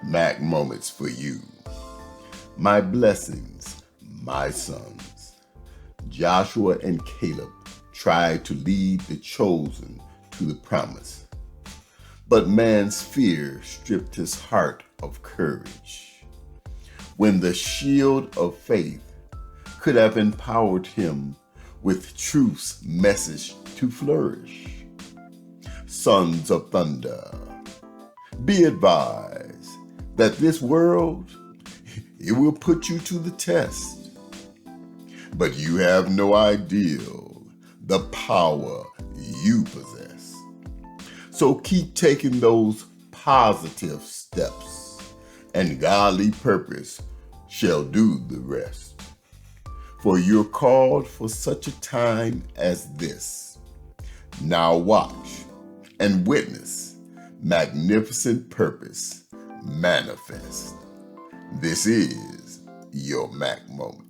Mack moments for you. My blessings, my sons. Joshua and Caleb tried to lead the chosen to the promise, but man's fear stripped his heart of courage. When the shield of faith could have empowered him with truth's message to flourish. Sons of thunder, be advised that this world, it will put you to the test. But you have no idea the power you possess. So keep taking those positive steps, and godly purpose shall do the rest. For you're called for such a time as this. Now watch and witness magnificent purpose manifest. This is your Mack moment.